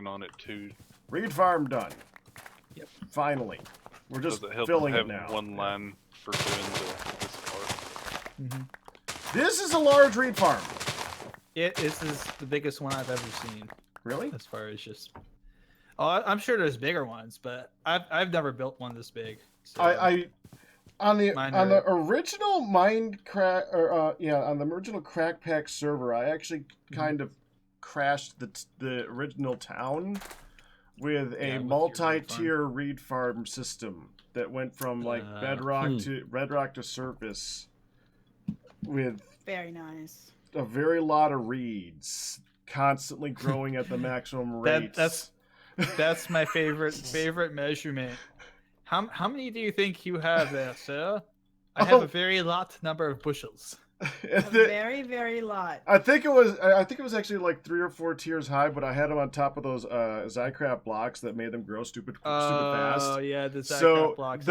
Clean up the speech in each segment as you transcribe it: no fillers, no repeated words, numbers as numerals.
working on it too. Reed farm done. Yep. Finally. We're just Does it help filling have it now. one line for doing this part? This is a large reed farm. This is the biggest one I've ever seen. Really? As far as just, oh, I'm sure there's bigger ones, but I've never built one this big. So. On the original Minecraft, on the original Crack Pack server, I actually kind of crashed the original town with a multi-tier reed farm system that went from like bedrock to surface with very nice. A very lot of reeds constantly growing at the maximum rate. That's my favorite measurement. How many do you think you have there, sir? I have a very lot number of bushels. A very, very lot. I think it was actually like 3 or 4 tiers high, but I had them on top of those Zycraft blocks that made them grow stupid fast. Oh yeah, the Zycraft blocks.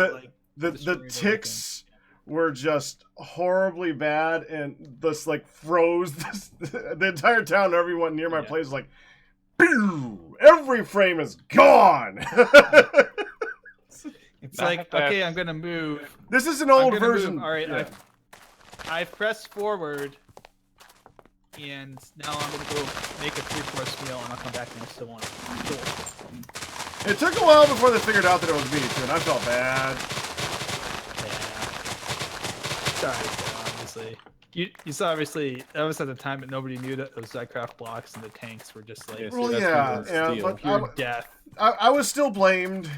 The ticks were just horribly bad, and this like froze the entire town. Everyone near my place was like, "Pew! Every frame is gone." It's like, okay, I'm gonna move. This is an old version. All right, yeah. I've pressed forward, and now I'm gonna go make a 3-course meal, and I'll come back and I still want it. Cool. It took a while before they figured out that it was me too, and I felt bad. Yeah. Sorry, obviously. You saw, obviously, that was at the time that nobody knew that those Zycraft blocks and the tanks were just like, well, but pure death. I was still blamed.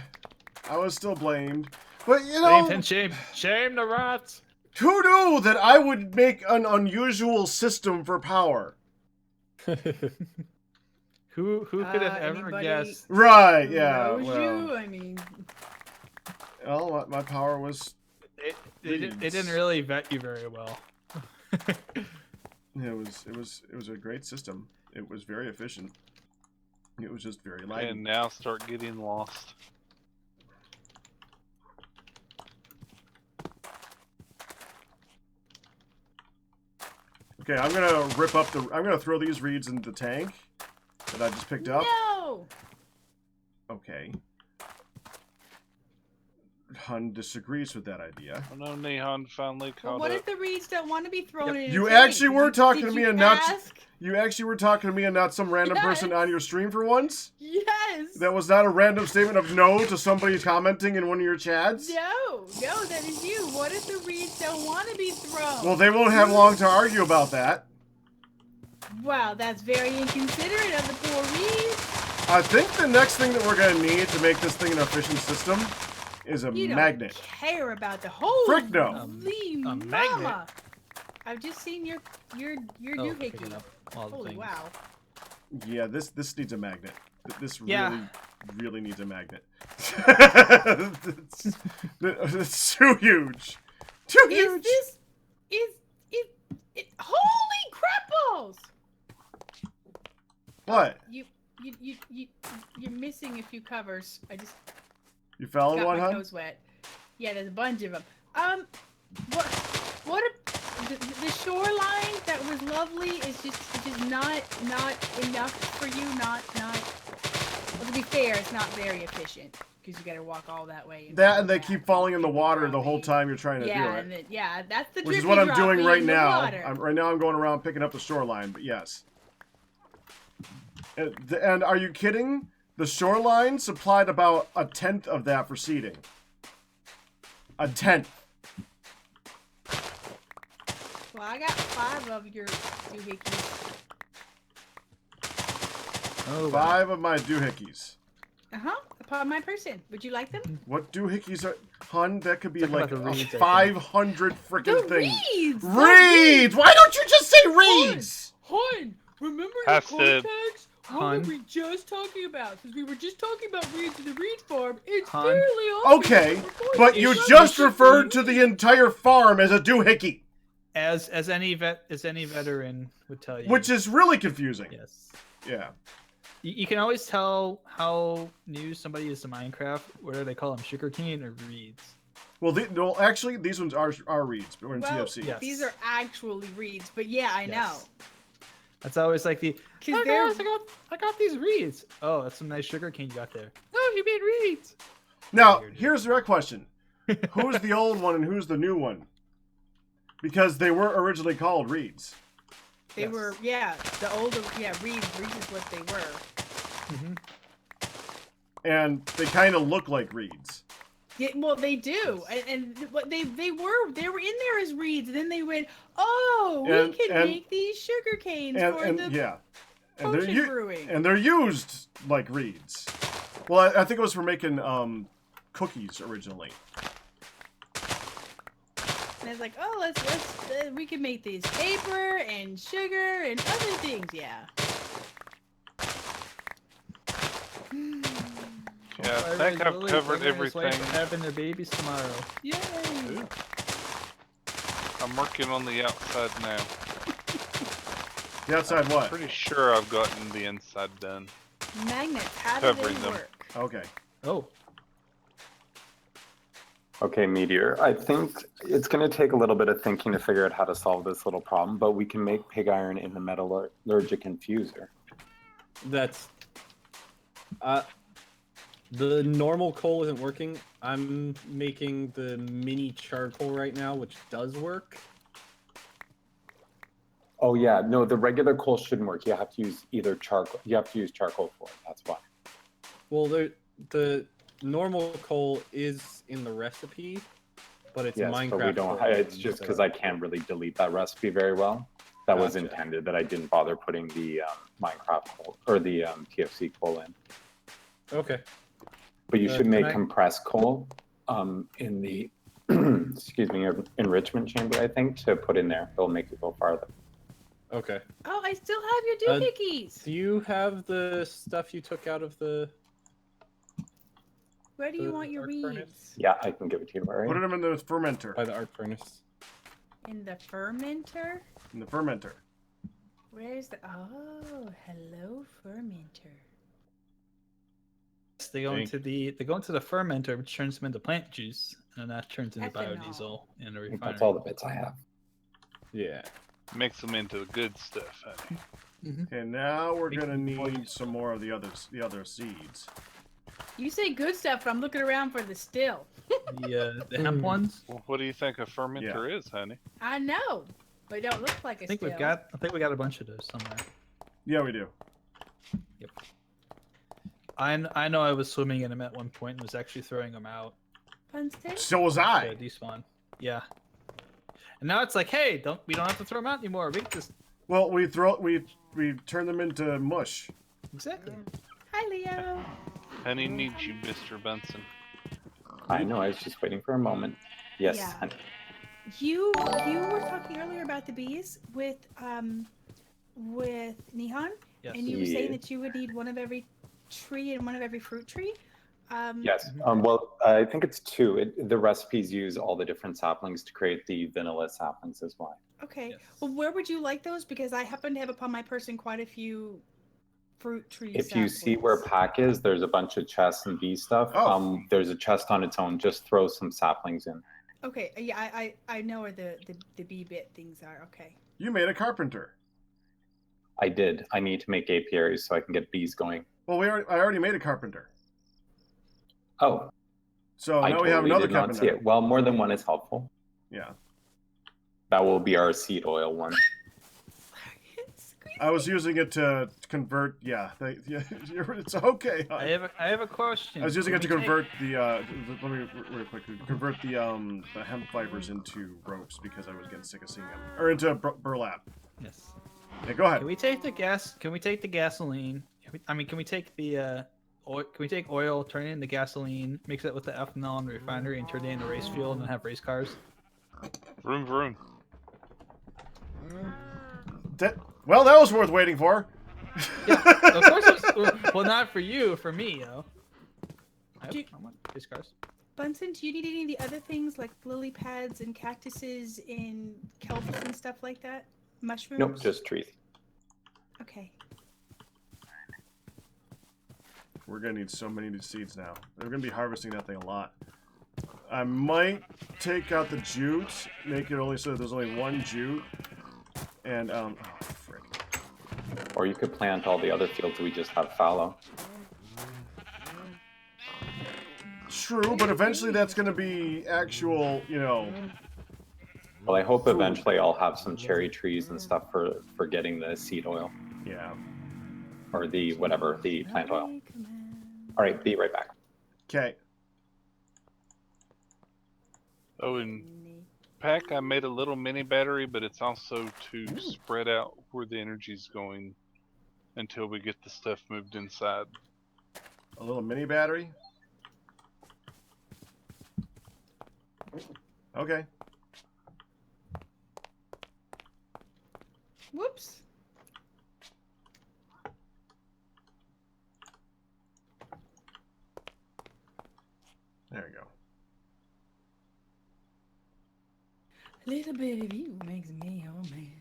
But you know, shame the rats. Who knew that I would make an unusual system for power? Who could have ever guessed? Right? Yeah. Well, I mean, well, my power was. They didn't really vet you very well. It was a great system. It was very efficient. It was just very light. And now start getting lost. Okay, I'm gonna throw these reeds in the tank that I just picked up. No. Okay. Hun disagrees with that idea. Oh no, Nihon finally caught up. What if the reeds don't want to be thrown in? You actually were talking to me and not. You actually were talking to me and not some random person on your stream for once? Yes. That was not a random statement of no to somebody commenting in one of your chats? No, that is you. What if the reeds don't want to be thrown? Well, they won't have long to argue about that. Wow, that's very inconsiderate of the poor reeds. I think the next thing that we're going to need to make this thing an efficient system is a magnet. Don't care about the whole. Frick no. A magnet. I've just seen your doohickey. Holy wow. Yeah, this needs a magnet. This really needs a magnet. It's too huge. Too huge. Holy crap balls! What? You're missing a few covers. I just. You fell in one, got my huh? nose wet. Yeah, there's a bunch of them. The shoreline that was lovely is just not enough for you. Well, to be fair, it's not very efficient because you got to walk all that way. And they keep falling in the water the whole time you're trying to do it. That's the. Which is what I'm doing right now. Right now I'm going around picking up the shoreline. But yes. And are you kidding? The shoreline supplied about 1/10 of that for seeding. 1/10. Well, I got 5 of your doohickeys. Oh, 5 of my doohickeys. Upon my person. Would you like them? What doohickeys are... Hun, that could be like 500 freaking things. Reeds! Reeds! Why don't you just say reeds? Hun! Remember the context? What were we just talking about? Since we were just talking about reeds in the reed farm, it's fairly obvious. Okay, but you just referred to the entire farm as a doohickey. As any veteran would tell you. Which is really confusing. Yes. Yeah. You can always tell how new somebody is to Minecraft, whether they call them sugarcane or reeds. Well, actually, these ones are reeds, but we're in TFC. Yes. These are actually reeds, but yeah, I know. That's always like the. Cause Oh, they're guys, I got these reeds. Oh, that's some nice sugar cane you got there. Oh, you made reeds. Now, here's the right question. Who's the old one and who's the new one? Because they were originally called reeds. they were the older reeds is what they were. Mm-hmm. And they kind of look like reeds. Yeah, well, they do, and what they were in there as reeds, and then they went, oh, we can make these sugar canes for the potion brewing. And they're used like reeds. Well, I think it was for making cookies originally. And it's like, oh, let's we can make these paper and sugar and other things, yeah. Yeah, I think I've covered everything. Having their babies tomorrow. Yay! Ooh. I'm working on the outside now. The outside what? Pretty sure I've gotten the inside done. Magnets, how do they work? Okay. Oh. Okay, Meteor. I think it's going to take a little bit of thinking to figure out how to solve this little problem, but we can make pig iron in the metallurgic infuser. That's... the normal coal isn't working. I'm making the mini charcoal right now, which does work. Oh yeah, no, the regular coal shouldn't work. You have to use either charcoal. You have to use charcoal for it. That's why. Well, the normal coal is in the recipe, but it's Minecraft. But we don't. It's just because I can't really delete that recipe very well. That was intended. That I didn't bother putting the Minecraft coal or the TFC coal in. Okay. But you should make compressed coal in the excuse me, enrichment chamber, I think, to put in there. It'll make it go farther. Okay. Oh, I still have your doohickeys. Do you have the stuff you took out of the... Where do you want your reeds? Furnace? Yeah, I can give it to you, right? Put them in the fermenter. By the arc furnace. In the fermenter? In the fermenter. Where's the... Oh, hello, fermenter. They go into the fermenter, which turns them into plant juice, and that turns into biodiesel in a refinery. That's all the bits I have. Yeah. Makes them into the good stuff, honey. And now we're gonna need some more of the other seeds. You say good stuff, but I'm looking around for the still. The hemp ones. Well, what do you think a fermenter is, honey? I know, but it don't look like a still. I think we got a bunch of those somewhere. Yeah, we do. Yep. I know I was swimming in them at one point and was actually throwing them out. Bunsen? So was I. Despawn. Yeah. And now it's like, hey, we don't have to throw them out anymore. We can just. Well, we turn them into mush. Exactly. Hi, Leo. Honey needs you, Mr. Bunsen. I know. I was just waiting for a moment. Yes. Yeah. Honey. You were talking earlier about the bees with Nihon, Yes. and you were saying that you would need one of every tree and one of every fruit tree. Yes. Well, I think it's 2. The recipes use all the different saplings to create the vanilla saplings as well. Okay. Yes. Well, where would you like those? Because I happen to have upon my person quite a few fruit trees. If you see where pack is, there's a bunch of chests and bee stuff. Oh. There's a chest on its own. Just throw some saplings in. Okay. Yeah, I know where the bee bit things are. Okay. You made a carpenter. I did. I need to make apiaries so I can get bees going. Well, I already made a carpenter. Oh. So I now we have another did not see carpenter. it. Well, more than one is helpful. Yeah. That will be our seed oil one. I was using it to convert. Yeah, it's okay. I have a question. I was using it to convert let me real quick convert the hemp fibers into ropes because I was getting sick of seeing them, or into burlap. Yes. Yeah, go ahead. Can we take the gas? Can we take the gasoline? Can we take the oil? Can we take oil, turn it into gasoline, mix it with the ethanol in the refinery, and turn it into race fuel, and then have race cars? Vroom vroom. Well, that was worth waiting for. Yeah, of course. Well, not for you, for me, I want race cars. Bunsen, do you need any of the other things like lily pads and cactuses and kelp and stuff like that? Mushrooms? Nope, just trees. Okay. We're gonna need so many new seeds now. We're gonna be harvesting that thing a lot. I might take out the jute, make it only so there's only one jute, and oh frick. Or you could plant all the other fields we just have fallow. True, but eventually that's going to be actual, you know. Well, I hope Food. eventually I'll have some cherry trees and stuff for getting the seed oil. Yeah. Or the whatever, the plant oil. All right, be right back. Okay. Oh, and pack, I made a little mini battery, but it's also to spread out where the energy's going until we get the stuff moved inside. A little mini battery? Okay. Whoops. There you go. A little bit of you makes me your man.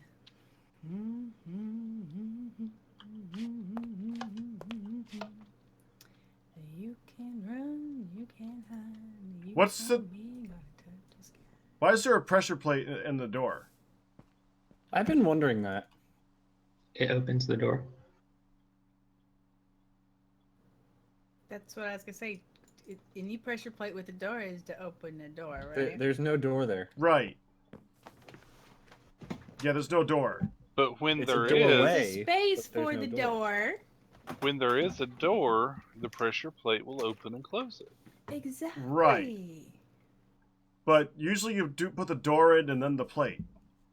You can run, you can hide. What's the... Why is there a pressure plate in the door? I've been wondering that. It opens the door. That's what I was gonna say. Any pressure plate with the door is to open the door, right? There's no door there. Right. Yeah, there's no door. But when It's a there is doorway. Space but there's for no the door. door. when there is a door, the pressure plate will open and close it. Exactly. Right. But usually you do put the door in and then the plate.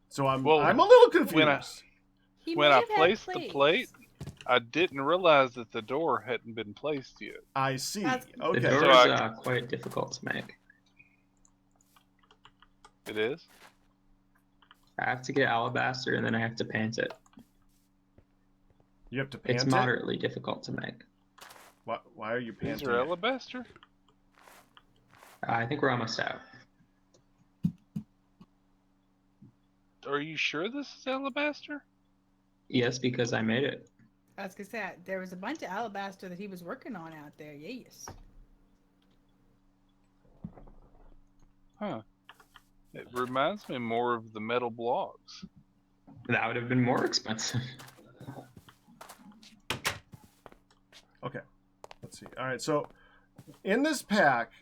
So I'm a little confused. When I placed the plate, I didn't realize that the door hadn't been placed yet. I see. The Okay. door So is quite difficult to make. It is? I have to get alabaster and then I have to paint it. You have to paint It's it? moderately difficult to make. Why are you painting These are alabaster? I think we're almost out. Are you sure this is alabaster? Yes, because I made it. I was gonna say there was a bunch of alabaster that he was working on out there. Yes. Huh. It reminds me more of the metal blocks. That would have been more expensive. Okay. Let's see. All right. So in this pack,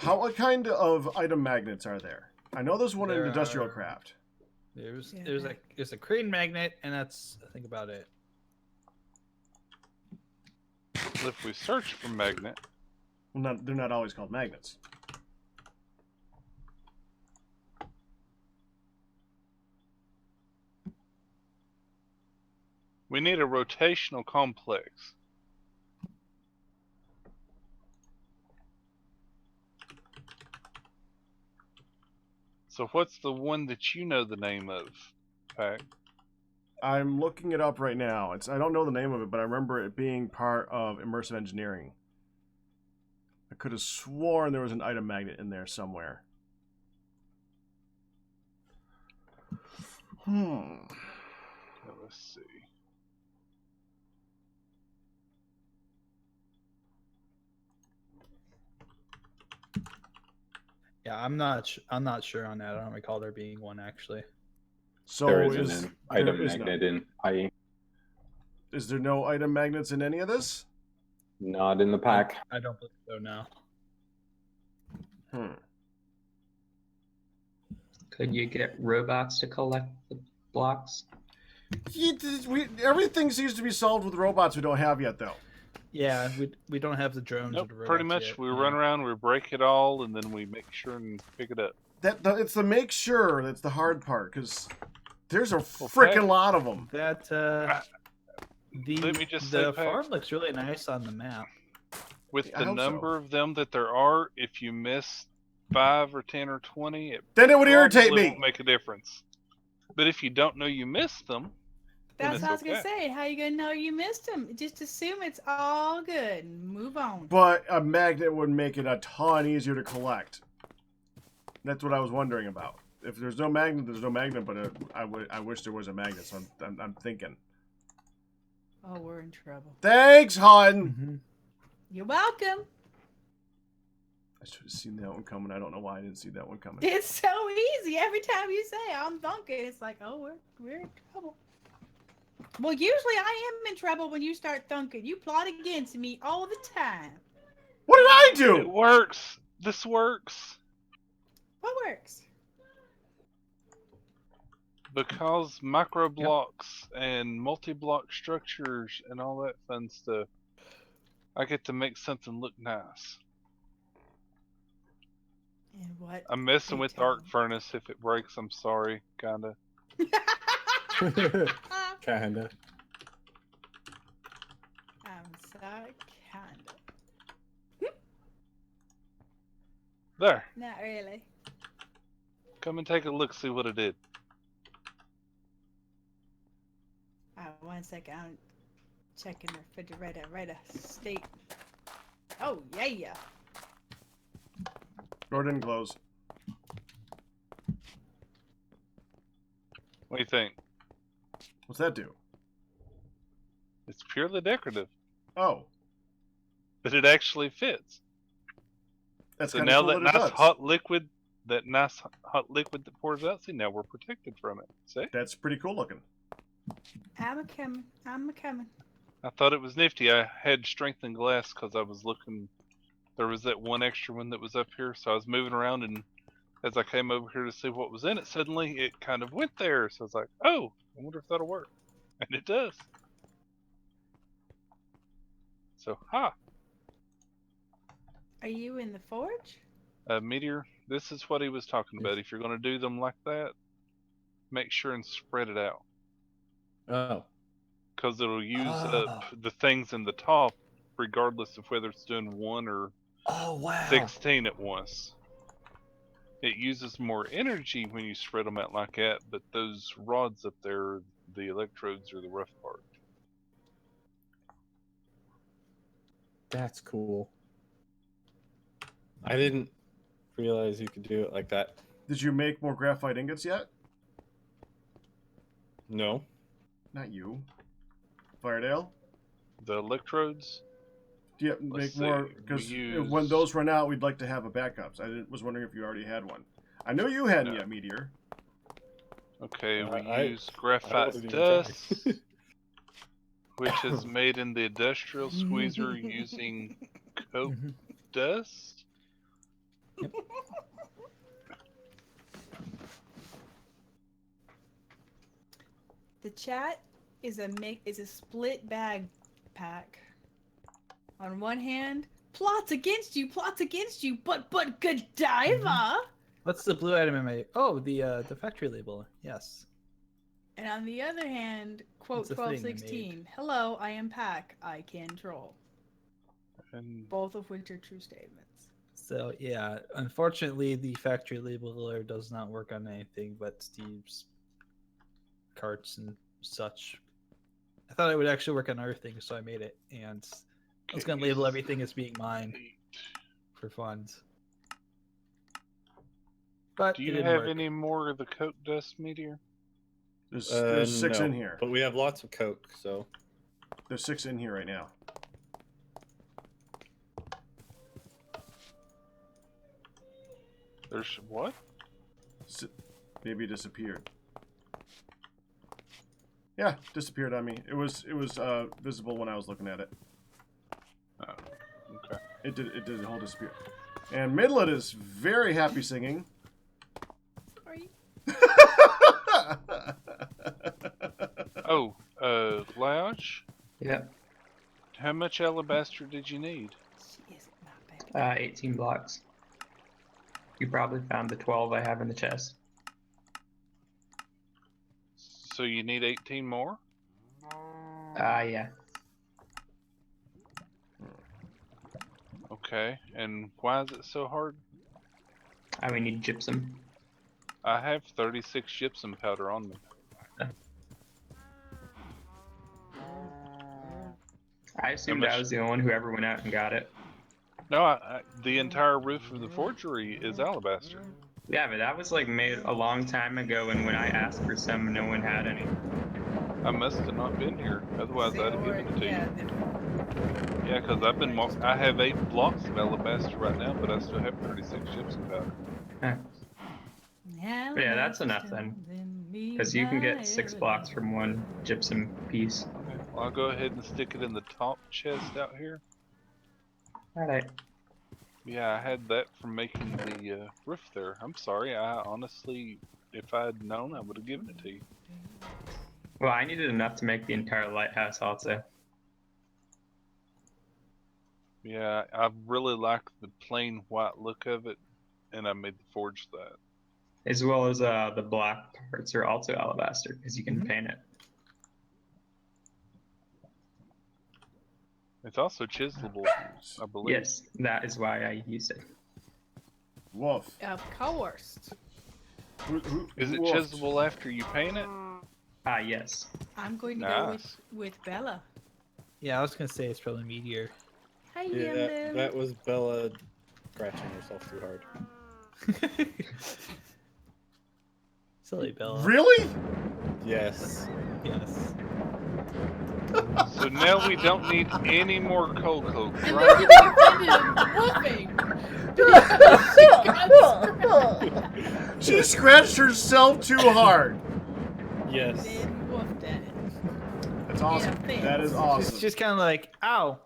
what kind of item magnets are there? I know there's one in Industrial Craft. There's a crane magnet, and that's I think about it. If we search for magnet, Well, they're not always called magnets. we need a rotational complex. So what's the one that you know the name of, Pac? I'm looking it up right now. I don't know the name of it, but I remember it being part of immersive engineering. I could have sworn there was an item magnet in there somewhere. Let's see. Yeah, I'm not sure on that. I don't recall there being one actually. So There isn't an item is magnet in IE. Is there no item magnets in any of this? Not in the pack. I don't believe so. No. Could you get robots to collect the blocks? Everything seems to be solved with robots we don't have yet, though. Yeah, we don't have the drones. Nope, or the pretty robots much. yet, We no. run around, we break it all, and then we make sure and pick it up. It's the make sure that's the hard part, because there's a freaking lot of them. That Let me just the say, Pac, farm looks really nice on the map. with I the hope so. number of them that there are, if you miss 5 or 10 or 20, Then it would irritate probably me. won't make a difference. But if you don't know you missed them, then That's it's what I was gonna okay. say. How you gonna know you missed him? Just assume it's all good and move on. But a magnet would make it a ton easier to collect. That's what I was wondering about. If there's no magnet, there's no magnet. But I wish there was a magnet. So I'm thinking. Oh, we're in trouble. Thanks, hon. You're welcome. I should have seen that one coming. I don't know why I didn't see that one coming. It's so easy. Every time you say I'm bunking, it's like, oh, we're in trouble. Well, usually I am in trouble when you start thunking. You plot against me all the time. What did I It do? works. This works. What works? Because micro blocks and multi-block structures and all that fun stuff, I get to make something look nice. And what? I'm messing big with the town? arc furnace. If it breaks, I'm sorry, kinda. Kinda. I'm sorry, kinda. There. Not really. Come and take a look, see what it did. One second. I'm checking the refrigerator. Right, state. Oh, yeah. Door didn't close. What do you think? What's that do? It's purely decorative, Oh, but it actually fits. that's So kind of now cool that that it nice does. hot liquid, that pours out. See, now we're protected from it. See? That's pretty cool looking. I'm a coming. I thought it was nifty. I had strengthened glass because I was looking. There was that one extra one that was up here, so I was moving around, and as I came over here to see what was in it, suddenly it kind of went there. So I was like, "Oh, I wonder if that'll work," and it does. So, Are you in the forge? Meteor. This is what he was talking about. If you're going to do them like that, make sure and spread it out. Oh. Because it'll use up the things in the top, regardless of whether it's doing 1 or 16 at once. It uses more energy when you spread them out like that, but those rods up there, the electrodes, are the rough part. That's cool. I didn't realize you could do it like that. Did you make more graphite ingots yet? No. Not you. Firedale? The electrodes? Yeah, make more, because when those run out, we'd like to have a backup. So I was wondering if you already had one. I know you hadn't yet, Meteor. Okay, we use graphite dust, which is made in the industrial squeezer using coke dust. Yep. The chat is a split bag pack. On one hand, plots against you, but Godiva. What's the blue item in my? Oh, the factory label. Yes. And on the other hand, quote It's a thing I 1216. Hello, I am Pack. I can troll. And Both of which are true statements. So yeah, unfortunately, the factory labeler does not work on anything but Steve's carts and such. I thought it would actually work on other things, so I made it, and I was gonna label everything as being mine for funds. But do you have any more of the coke dust, Meteor? There's 6 no, in here. But we have lots of coke, so. There's 6 in here right now. There's what? Maybe it disappeared. Yeah, disappeared on me. It was visible when I was looking at it. Oh, okay. It did the whole disappear. And Midlet is very happy singing. Sorry. Oh, Louch? Yep. How much alabaster did you need? She is not bad. 18 blocks. You probably found the 12 I have in the chest. So you need 18 more? Yeah. Okay, and why is it so hard? We need gypsum. I have 36 gypsum powder on me. I assumed I was the only one who ever went out and got it. No, the entire roof of the forgery is alabaster. Yeah, but that was like made a long time ago, and when I asked for some, no one had any. I must have not been here, otherwise I'd have given it to yeah, you. Yeah, because I've been I have 8 blocks of alabaster right now, but I still have 36 gypsum powder. But yeah, that's enough then. Because you can get 6 blocks from 1 gypsum piece. Okay. Well, I'll go ahead and stick it in the top chest out here. Alright. Yeah, I had that from making the roof there. I'm sorry. I honestly, if I had known, I would have given it to you. Well, I needed enough to make the entire lighthouse also. Yeah, I really like the plain white look of it, and I made the forge that. As well as the black parts are also alabaster because you can paint it. It's also chiselable, I believe. Yes, that is why I used it. Woof. Of course. Is it woofed? chiselable after you paint it? Ah, yes. I'm going to go Nice. with Bella. Yeah, I was gonna say it's probably Meteor. Hi, Yeah, Yum. that was Bella scratching herself too hard. Silly Bella. Really? Yes. Yes. So now we don't need any more coal coke, And right? then you defended woofing. She scratched herself too hard. Yes. Then woofed at it. That's awesome. Yeah, That is thanks. awesome. It's just kind of like, ow,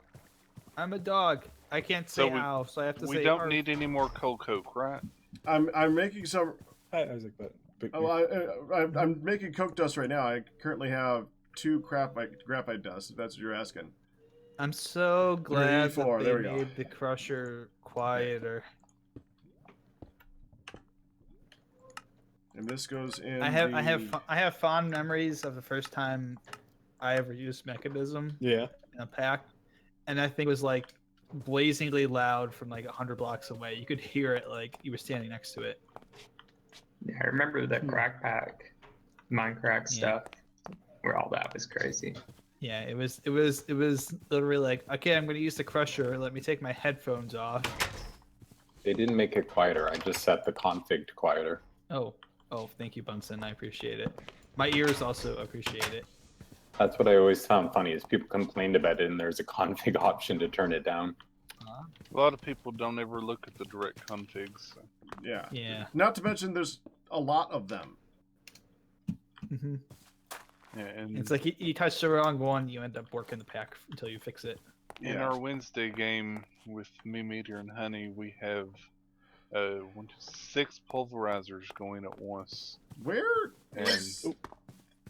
I'm a dog. I can't say So ow, so I have to say. We don't arf. need any more coal coke, right? I'm making some. Hi, Isaac, but I'm making coke dust right now. I currently have 2 graphite dust. If that's what you're asking. I'm so glad 4, that there they we go. made the crusher quieter. And this goes in. I have fond memories of the first time I ever used Mechanism yeah. in a pack, and I think it was like blazingly loud from like 100 blocks away. You could hear it like you were standing next to it. Yeah, I remember the crack pack, Minecraft stuff, where all that was crazy. Yeah, it was literally like, okay, I'm gonna use the crusher. Let me take my headphones off. They didn't make it quieter. I just set the config to quieter. Oh, thank you, Bunsen. I appreciate it. My ears also appreciate it. That's what I always found funny is people complained about it and there's a config option to turn it down. A lot of people don't ever look at the direct configs. So. Yeah. Yeah. Not to mention, there's a lot of them. Mm-hmm. Yeah, and It's like you touch the wrong one, you end up working the pack until you fix it. in our Wednesday game with me, Meteor, and Honey, we have 6 pulverizers going at once. Where? And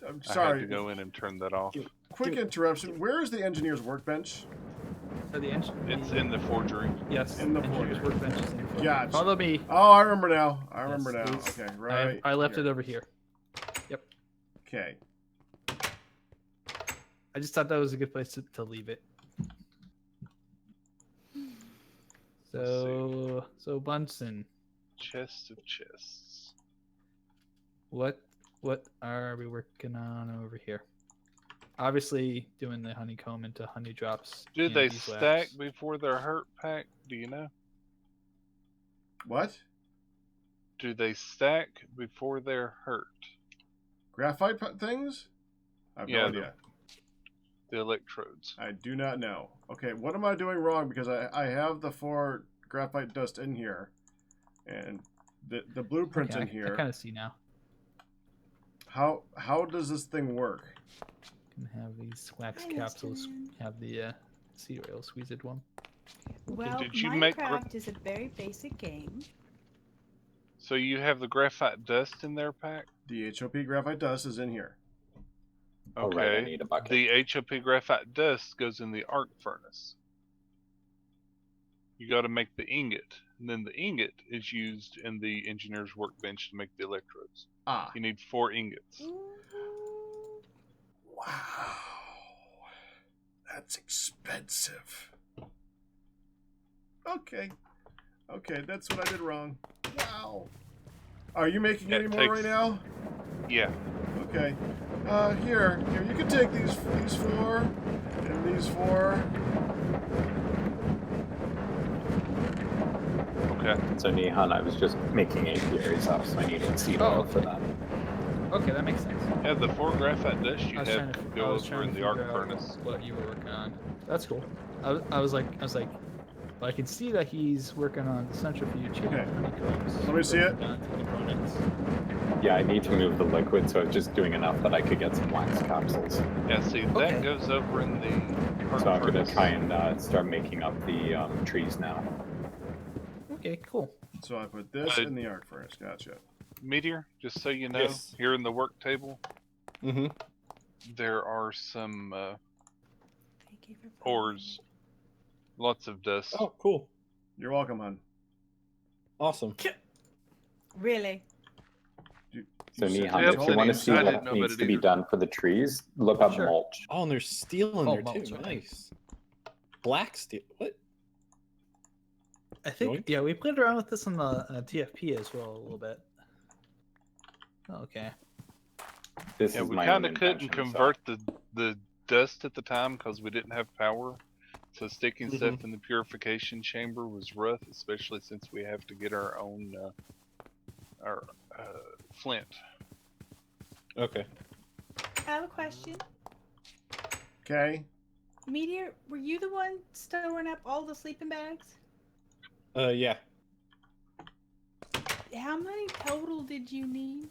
I'm I sorry. had to go in and turn that off. Quick interruption. Where is the engineer's workbench? For the engine. It's in the forgery. Yes. in the engineer's forge. workbench is in the forge. Gotcha. Follow me. Oh, I remember now. I remember Yes, now. it's- Okay, right. I left here. it over here. Yep. Okay. I just thought that was a good place to leave it. So Bunsen, Chest of chests. what are we working on over here? Obviously, doing the honeycomb into honey drops. Do and they beeswax. stack before they're hurt pack? Do you know? What? Do they stack before they're hurt? Graphite things? I have Yeah, no idea. The electrodes. I do not know. Okay, what am I doing wrong? Because I have the 4 graphite dust in here, and the blueprint Okay, in here. I kind of see now. How does this thing work? Can have these wax Hi, capsules. Mr. Have the seed oil squeezed one. Well, Did you make Minecraft is a very basic game. So you have the graphite dust in their pack? The HOP graphite dust is in here. Oh, Okay. right, I need a bucket. The HOP graphite dust goes in the arc furnace. You got to make the ingot, and then the ingot is used in the engineer's workbench to make the electrodes. Ah. You need 4 ingots. Wow. That's expensive. Okay. Okay, that's what I did wrong. Wow. Are you making That any more takes- right now? Yeah. Okay. Here, you can take these 4 and these 4. Okay. So Nihan, I was just making apiaries up, so I needed seed Oh, oil for that. Okay, that makes sense. Yeah, the 4 graphite dust you I was have trying to- I go was over trying in to the arc figure out furnace. What you were working on? That's cool. I was like, But I can see that he's working on the centrifuge here. Okay. Honeycombs. Let me see it. Down to components. Yeah, I need to move the liquid, so it's just doing enough that I could get some wax capsules. Yeah, see, Okay. that goes over in the arc So I'm going to furnace. try and start making up the trees now. Okay, cool. So I put this in the arc furnace. Gotcha. Meteor, just so you know, Yes. here in the work table, Mm-hmm. there are some Thank you for ores. Lots of dust. Oh, cool. You're welcome, hon. Awesome. Really? So You said Nihan, Yeah, if you want to I see didn't what know needs about to it be either. done for the trees, look up Sure. mulch. Oh, and there's steel in Oh, there mulch, too. okay. Nice. Black steel. What? I think, Yoink. yeah, we played around with this on the TFP as well a little bit. Okay. This Yeah, is we my kind own of couldn't invention, so- convert the dust at the time because we didn't have power. So sticking Mm-hmm. stuff in the purification chamber was rough, especially since we have to get our own flint. Okay. I have a question. Okay. Meteor, were you the one storing up all the sleeping bags? Yeah. How many total did you need?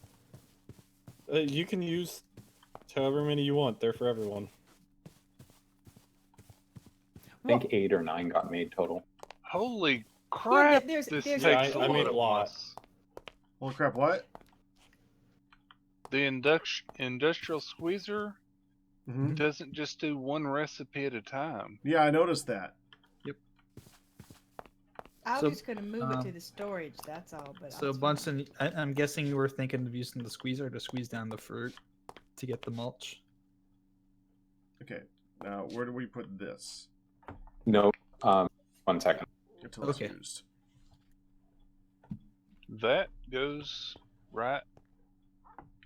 You can use however many you want. They're for everyone. I think 8 or 9 got made total. Holy crap! there's- This there's- takes Yeah, I made a lot. us. Holy crap! What? The industrial squeezer Mm-hmm. doesn't just do one recipe at a time. Yeah, I noticed that. I was So, just gonna move it to the storage. That's all. But So Bunsen, I'm guessing you were thinking of using the squeezer to squeeze down the fruit to get the mulch. Okay. Now, where do we put this? No, 1 second. Until it's Okay. used. That goes right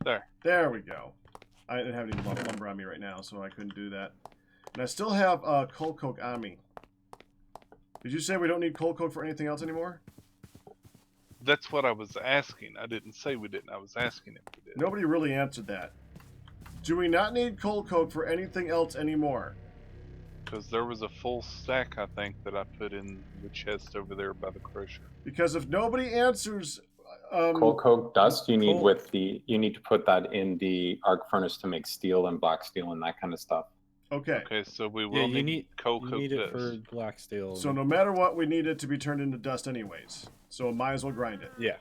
there. There we go. I didn't have any lumber on me right now, so I couldn't do that. And I still have coal coke on me. Did you say we don't need coal coke for anything else anymore? That's what I was asking. I didn't say we didn't. I was asking if we did. Nobody really answered that. Do we not need coal coke for anything else anymore? Because there was a full stack, I think, that I put in the chest over there by the crusher. Because if nobody answers, Coal coke dust you need coal- with the you need to put that in the arc furnace to make steel and black steel and that kind of stuff. okay. Okay, so we Yeah, will you need coal You coke need it dust. for black steel. So no matter what, we need it to be turned into dust anyways. So might as well grind it. Yeah,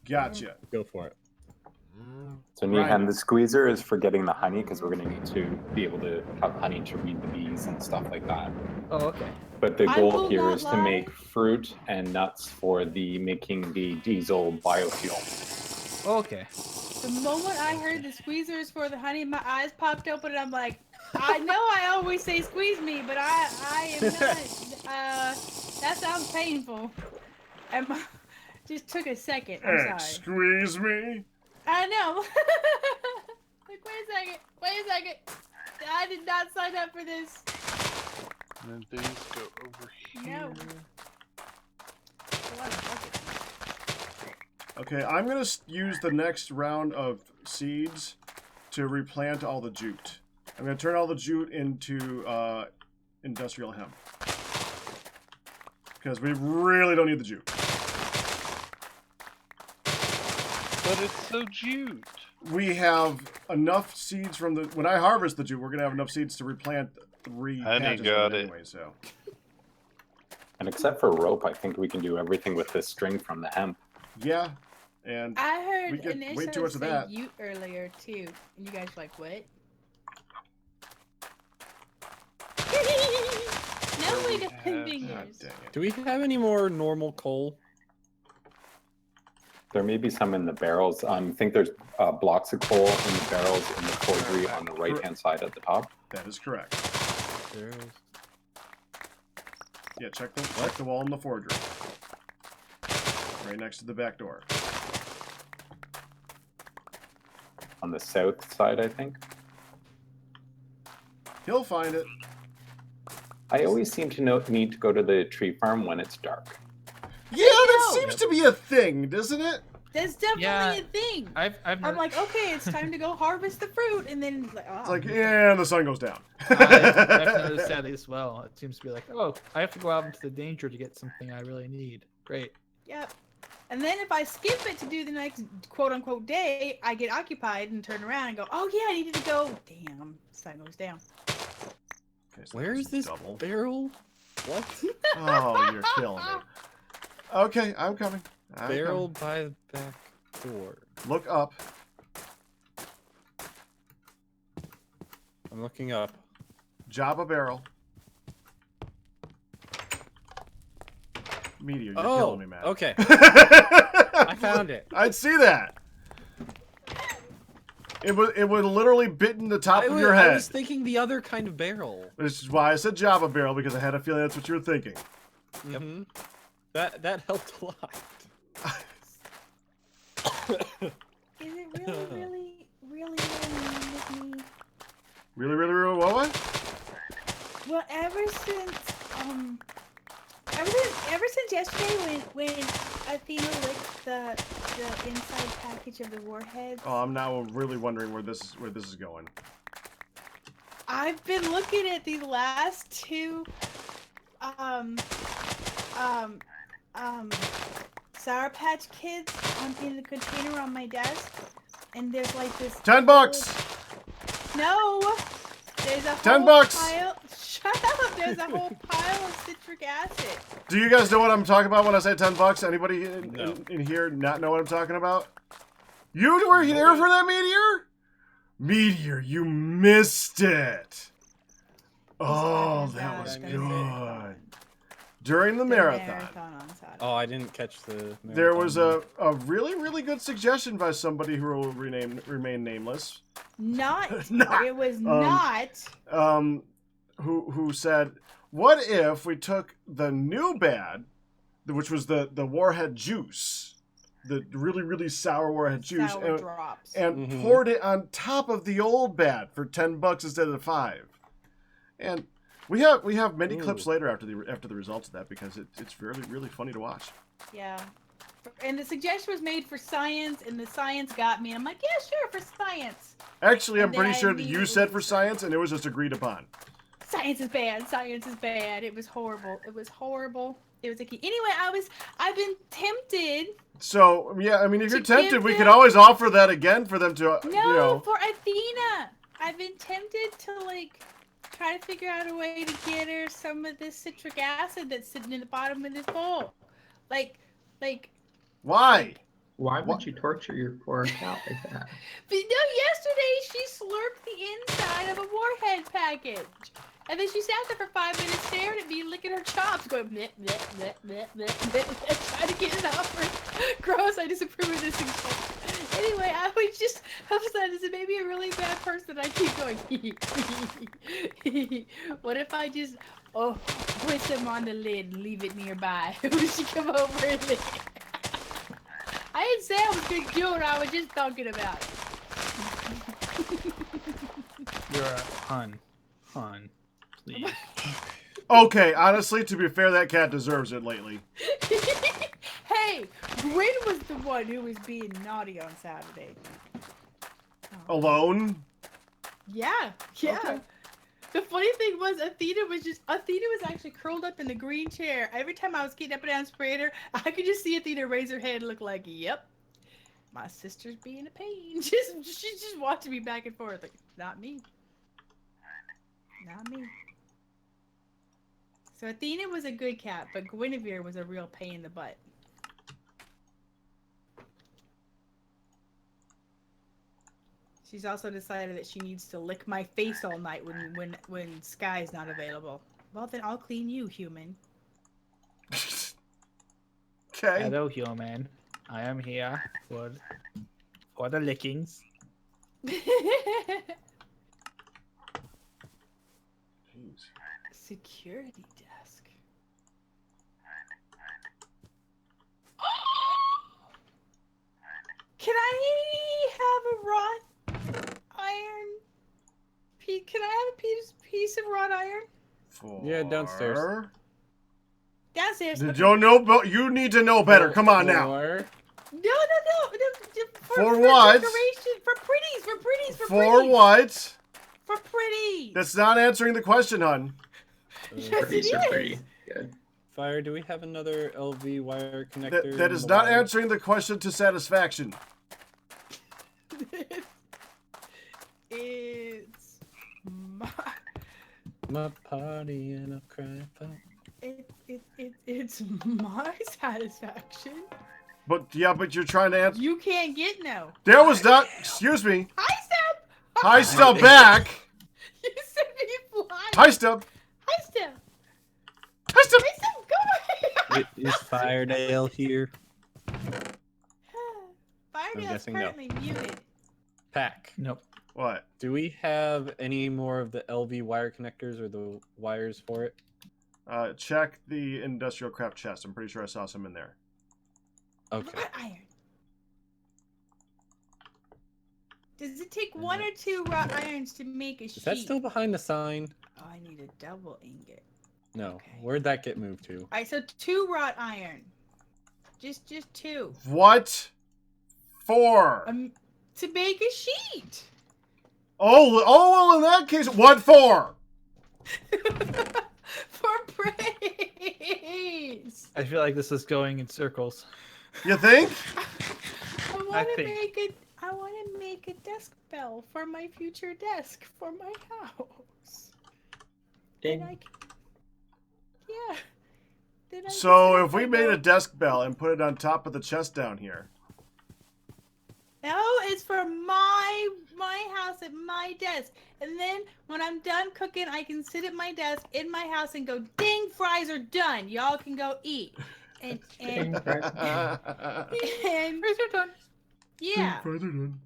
Gotcha. go for it. So Right. Nihan, the squeezer is for getting the honey because we're going to need to be able to have honey to read the bees and stuff like that. Oh, okay. But the I goal will here not is to lie. make fruit and nuts for the making the diesel biofuel. Okay. the moment I heard the squeezers for the honey, my eyes popped open, and I'm like, I know I always say squeeze me, but I am not. That sounds painful. And just took a second. I'm sorry. Squeeze me. I know. Like, wait a second. I did not sign up for this. And then these go over here. No. Okay, I'm gonna use the next round of seeds to replant all the jute. I'm gonna turn all the jute into industrial hemp because we really don't need the jute. But it's so jute. We have enough seeds from the when I harvest the jute, we're gonna have enough seeds to replant 3 Honey patches got of it it. anyway. So And except for rope, I think we can do everything with this string from the hemp. yeah, and I heard We get an way too much of that. Ute earlier too, and you guys were like, what? No way to have- pin God fingers. dang it. Do we have any more normal coal? There may be some in the barrels. I think there's blocks of coal in the barrels in the forgery on the right-hand side at the top. That is correct. There's... Yeah, check the wall in the forgery. Right next to the back door. On the south side, I think. He'll find it. I always seem to need to go to the tree farm when it's dark. Yeah, that go. seems to be a thing, doesn't it? That's definitely a thing. I'm like, okay, it's time to go harvest the fruit, and then It's like, yeah, and the sun goes down. I've noticed that as well. It seems to be like, oh, I have to go out into the danger to get something I really need. Great. Yep. And then if I skip it to do the next quote-unquote day, I get occupied and turn around and go, oh yeah, I needed to go. Damn, sun goes down. Okay, so Where's this barrel? What? Oh, you're killing me. Okay, I'm coming. Barrel by the back door. Look up. I'm looking up. Java barrel. Meteor, you're killing me, man. Okay. I found it. I'd see that. It would literally bitten the top of your head. I was thinking the other kind of barrel. This is why I said Java barrel, because I had a feeling that's what you were thinking. Yep. That helped a lot. Is it really with me? Really, what? Well, ever since yesterday when Athena licked the inside package of the warheads. Oh, I'm now really wondering where this is going. I've been looking at these last two Sour Patch Kids in the container on my desk, and there's like this $10. No, there's a $10. whole pile. Shut up! There's a whole pile of citric acid. Do you guys know what I'm talking about when I say $10? Anybody in here not know what I'm talking about? You were there for that meteor? Meteor, you missed it. Oh, that was good. During the marathon. Oh, I didn't catch the marathon. There was a really good suggestion by somebody who will remain nameless. It was not. Who said, what if we took the new bad, which was the warhead juice, the really sour warhead juice, and poured it on top of the old bad for $10 instead of $5. And we have many clips later after the results of that, because it's really funny to watch. Yeah. And the suggestion was made for science, and the science got me. I'm like, yeah, sure, for science. Actually, I'm pretty sure that you said for science, and it was just agreed upon. Science is bad. Science is bad. It was horrible. It was horrible. It was a key. Anyway, I've been tempted. So, yeah, I mean, if you're tempted, we could always offer that again for them to, No, for Athena. I've been tempted to, like, try to figure out a way to get her some of this citric acid that's sitting in the bottom of this bowl. Like. Why? Why would you torture your poor cat like that? But no, yesterday she slurped the inside of a warhead package. And then she sat there for 5 minutes staring at me, licking her chops, going bleh, bleh, bleh, bleh, bleh, bleh, trying to get it off her. Gross, I disapprove of this thing. Anyway, I was like, is it maybe a really bad person? I keep going, what if I just, put some on the lid and leave it nearby? Would she come over and lick it? I didn't say I was going to do it, I was just talking about it. You're a hun, please. Okay, honestly, to be fair, that cat deserves it lately. Hey, Gwen was the one who was being naughty on Saturday. Alone? Yeah. Okay. The funny thing was, Athena was actually curled up in the green chair. Every time I was getting up and down spraying her, I could just see Athena raise her head and look like, yep, my sister's being a pain. She's just watching me back and forth. Like, not me. Not me. So Athena was a good cat, but Guinevere was a real pain in the butt. She's also decided that she needs to lick my face all night when Sky's not available. Well, then I'll clean you, human. Okay. Hello, human. I am here for the lickings. Security desk. Can I have a wrought iron? Can I have a piece of wrought iron? Yeah, downstairs. Downstairs. You need to know better. Come on now. No. For what? Decoration, for pretties. For what? For pretties. That's not answering the question, hun. Yes, Pretties it are is. pretty good. Fire, do we have another LV wire connector? That in is the not wire? answering the question to satisfaction. It's My party and a cry for. it's my satisfaction. But you're trying to answer. You can't get no. There was not. Excuse me. High step. High step back. You said me fly. High step. High step. High step. High step. Go away. Is Firedale here? Firedale's guessing no. currently muted. Pack. Nope. What? Do we have any more of the LV wire connectors or the wires for it? Check the industrial craft chest. I'm pretty sure I saw some in there. Okay. Wrought iron. Does it take 1 or 2 wrought irons to make a sheet? Is that still behind the sign? Oh, I need a double ingot. No. Okay. Where'd that get moved to? All right, so 2 wrought iron. Just 2. What? For? To make a sheet. Oh, well, in that case, what for? For praise. I feel like this is going in circles. You think? I want to make a desk bell for my future desk for my house. Ding. And yeah. Then I So just if we have made to a desk bell and put it on top of the chest down here. No, it's for my house at my desk. And then when I'm done cooking, I can sit at my desk in my house and go, ding, fries are done. Y'all can go eat. And Ding, fries. and fries are done. Yeah. Fries are done.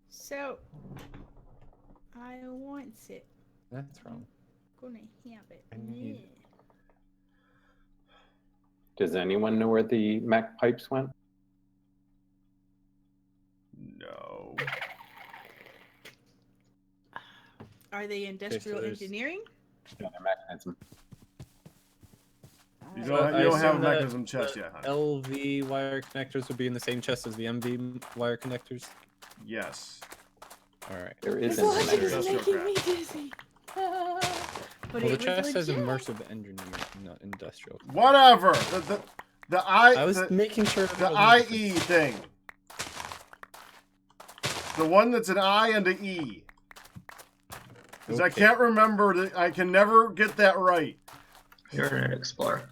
So I want it. That's wrong. Gonna have it. I need- Yeah. Does anyone know where the mech pipes went? No. Are they industrial there's- engineering? No, they're mechanism. You So don't, I you don't have a assume that mechanism chest yet, huh? LV wire connectors would be in the same chest as the MV wire connectors? Yes. Alright. There This isn't logic an is industrial making me dizzy. But Well, it the was chest says legit. immersive engineering, not industrial. Whatever. I was making sure. The IE thing. The one that's an I and an E. Because I Okay. can't remember. I can never get that right. Internet Explorer.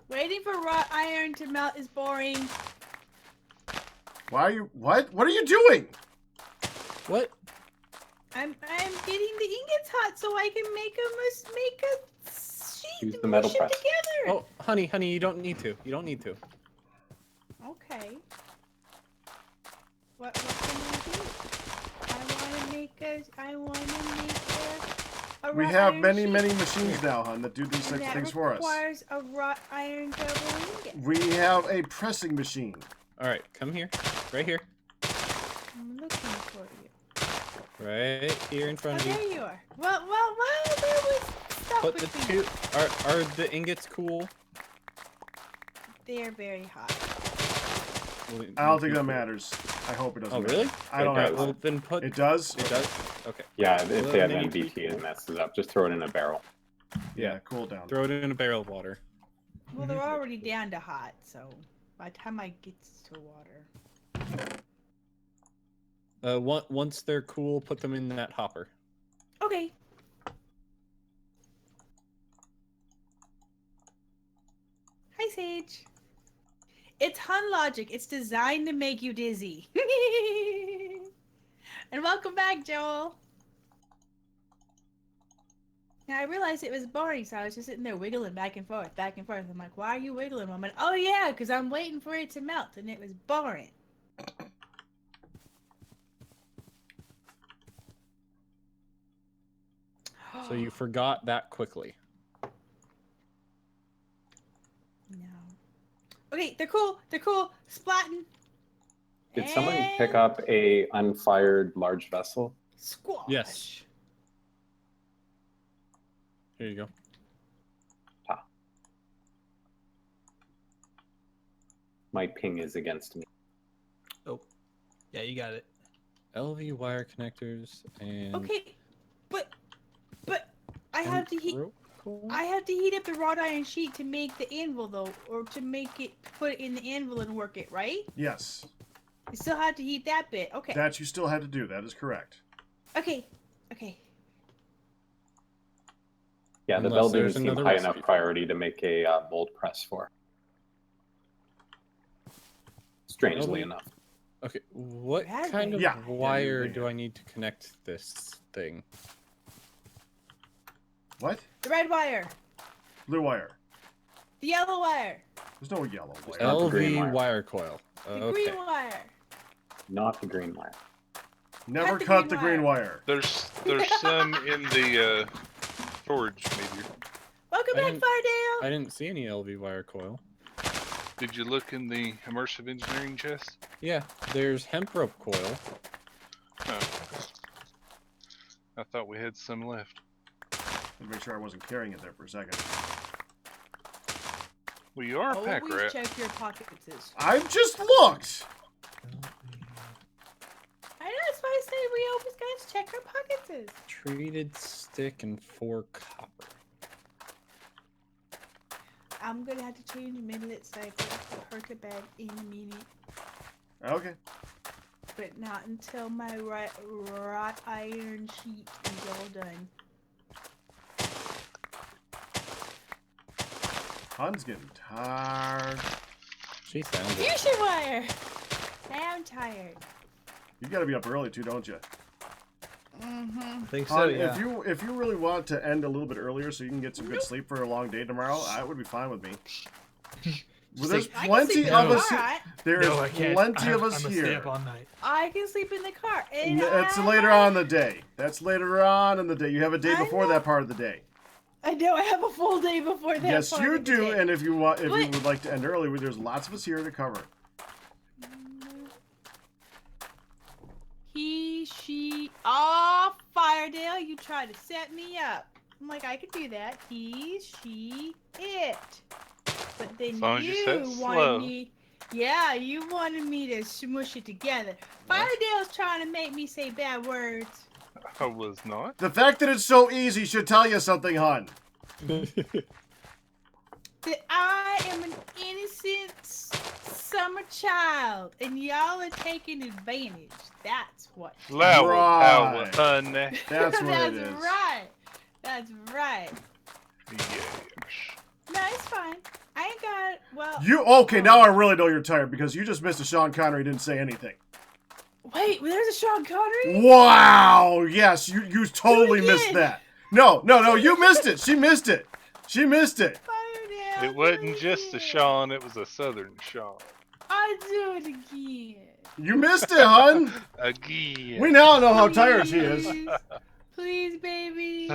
Waiting for wrought iron to melt is boring. Why are you... What? What are you doing? What? I'm getting the ingots hot so I can make a sheet. Use and the metal mush it press. together. Oh, honey, you don't need to. You don't need to. Okay. What can I do? I want to make a We wrought have iron many, sheet. many machines now, hon, that do these And types of that things for us. requires a wrought iron double ingot. We have a pressing machine. Alright, come here. Right here. I'm looking for you. Right here in Oh, front of you. there you are. Well, there was stuff Put the between. two. Are the ingots cool? They're very hot. I don't think that matters. I hope it doesn't Oh, matter. really? I don't It have does. Well, then put. It does? It does? Okay. Yeah, if Well, they have maybe MBT, tweak it messes up. Just throw it in a barrel. Yeah, cool down. Throw it in a barrel of water. Well, they're already down to hot, so by the time I get to water. Once they're cool, put them in that hopper. Okay. Hi, Sage. It's Hun Logic. It's designed to make you dizzy. And welcome back, Joel. Now, I realized it was boring, so I was just sitting there wiggling back and forth, back and forth. I'm like, why are you wiggling, woman? Oh, yeah, because I'm waiting for it to melt, and it was boring. So you forgot that quickly. No. Okay, they're cool. They're cool. Splatting. Did someone pick And up a unfired large vessel? Squash. Yes. Here you go. My ping is against me. Oh, yeah, you got it. LV wire connectors and Okay, but I and have to heat. rope coil? I have to heat up the wrought iron sheet to make the anvil, though, or to make it, put it in the anvil and work it, right? Yes. I still have to heat that bit. Okay. That you still had to do. That is correct. Okay. Okay. Yeah, the Unless bell there's didn't seem another high recipe. enough priority to make a mold press for. Strangely enough. Okay, what Raspberry. kind of Yeah. wire Yeah, do I need to connect this thing? What? The red wire. Blue wire. The yellow wire. There's no yellow wire. Not the green LV wire. wire coil. The Okay. green wire. Not the green wire. Never the cut green the green wire. There's some in the storage meteor. Welcome I back, didn't- Fardale. I didn't see any LV wire coil. Did you look in the immersive engineering chest? Yeah, there's hemp rope coil. Oh. I thought we had some left. Let me make sure I wasn't carrying it there for a second. Well, you are a pack Always rat. check your pockets. I've just looked. I know, that's why I say we always guys check our pockets. Treated stick and 4 copper. I'm gonna have to change the minute cycle for her to bed in a minute, Okay. but not until my wrought iron sheet is all done. Hun's getting tired. She sounds it. Fusion wire. I'm tired. You gotta be up early too, don't you? Mm-hmm. I think so, Hun, yeah. if you really want to end a little bit earlier so you can get some good sleep for a long day tomorrow, I would be fine with me. Well, there's I can plenty sleep in of the us. car. There is No, I can't. plenty of us I'm here. stay up all night. I can sleep in the car. And That's I- later on in the day. That's later on in the day. You have a day I before know. that part of the day. I know I have a full day before that. Yes, part you of the do. day. And if you want, if you What? would like to end early, there's lots of us here to cover. He, she, oh, Firedale, you tried to set me up. I'm like, I could do that. He, she, it. But then As long as you said you slow. wanted me, yeah, you wanted me to smush it together. Firedale's trying to make me say bad words. I was not. The fact that it's so easy should tell you something, Hun. That I am an innocent summer child, and y'all are taking advantage. That's what. Flower power, Right. honey. That's what That's it is. right. That's right. Yes. No, it's fine. I ain't got it. Well. You okay? Now I really know you're tired because you just missed a Sean Connery. Didn't say anything. Wait, there's a Sean Connery? Wow! Yes, you totally missed again. that. No, you missed it. She missed it. She missed it. Firedale, It wasn't do just a again. Sean, it was a southern Sean. I'll do it again. You missed it, Hun. Again. We now know how tired she is. Please. Please, baby.